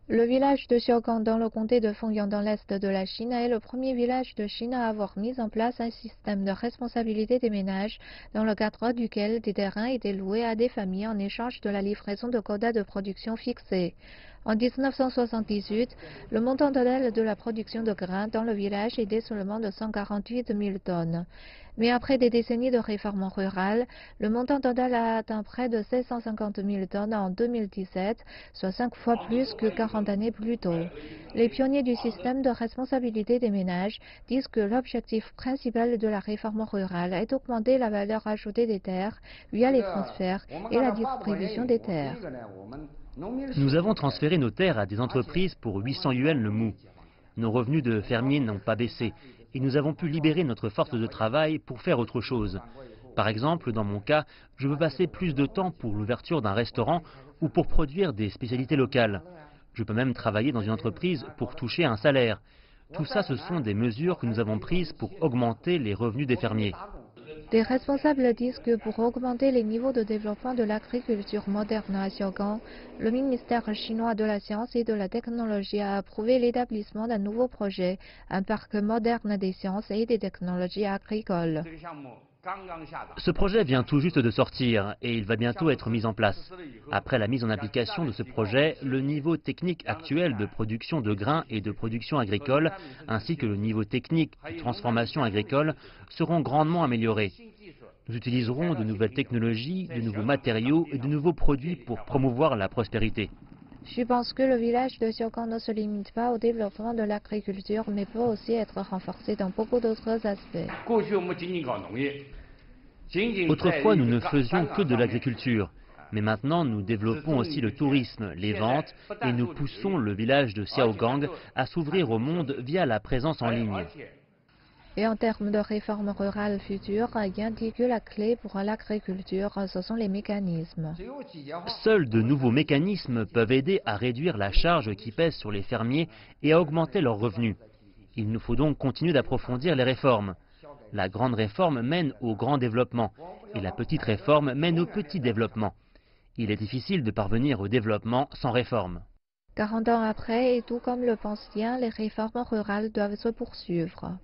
Le village de Xiaogang dans le comté de Fengyang dans l'est de la Chine est le premier village de Chine à avoir mis en place un système de responsabilité des ménages dans le cadre duquel des terrains étaient loués à des familles en échange de la livraison de quotas de production fixés. En 1978, le montant total de la production de grains dans le village était seulement de 148 000 tonnes. Mais après des décennies de réformes rurales, le montant total a atteint près de 750 000 tonnes en 2017, soit 5 fois plus que 40 années plus tôt. Les pionniers du système de responsabilité des ménages disent que l'objectif principal de la réforme rurale est d'augmenter la valeur ajoutée des terres via les transferts et la distribution des terres. Nous avons transféré nos terres à des entreprises pour 800 yuan le mou. Nos revenus de fermiers n'ont pas baissé et nous avons pu libérer notre force de travail pour faire autre chose. Par exemple, dans mon cas, je veux passer plus de temps pour l'ouverture d'un restaurant ou pour produire des spécialités locales. Je peux même travailler dans une entreprise pour toucher un salaire. Tout ça, ce sont des mesures que nous avons prises pour augmenter les revenus des fermiers. Des responsables disent que pour augmenter les niveaux de développement de l'agriculture moderne à Xiaogang, le ministère chinois de la Science et de la Technologie a approuvé l'établissement d'un nouveau projet, un parc moderne des sciences et des technologies agricoles. Ce projet vient tout juste de sortir et il va bientôt être mis en place. Après la mise en application de ce projet, le niveau technique actuel de production de grains et de production agricole, ainsi que le niveau technique de transformation agricole, seront grandement améliorés. Nous utiliserons de nouvelles technologies, de nouveaux matériaux et de nouveaux produits pour promouvoir la prospérité. Je pense que le village de Xiaogang ne se limite pas au développement de l'agriculture, mais peut aussi être renforcé dans beaucoup d'autres aspects. Autrefois, nous ne faisions que de l'agriculture. Mais maintenant, nous développons aussi le tourisme, les ventes, et nous poussons le village de Xiaogang à s'ouvrir au monde via la présence en ligne. Et en termes de réformes rurales futures, il indique que la clé pour l'agriculture, ce sont les mécanismes. Seuls de nouveaux mécanismes peuvent aider à réduire la charge qui pèse sur les fermiers et à augmenter leurs revenus. Il nous faut donc continuer d'approfondir les réformes. La grande réforme mène au grand développement et la petite réforme mène au petit développement. Il est difficile de parvenir au développement sans réforme. 40 ans après, et tout comme le pense bien, les réformes rurales doivent se poursuivre.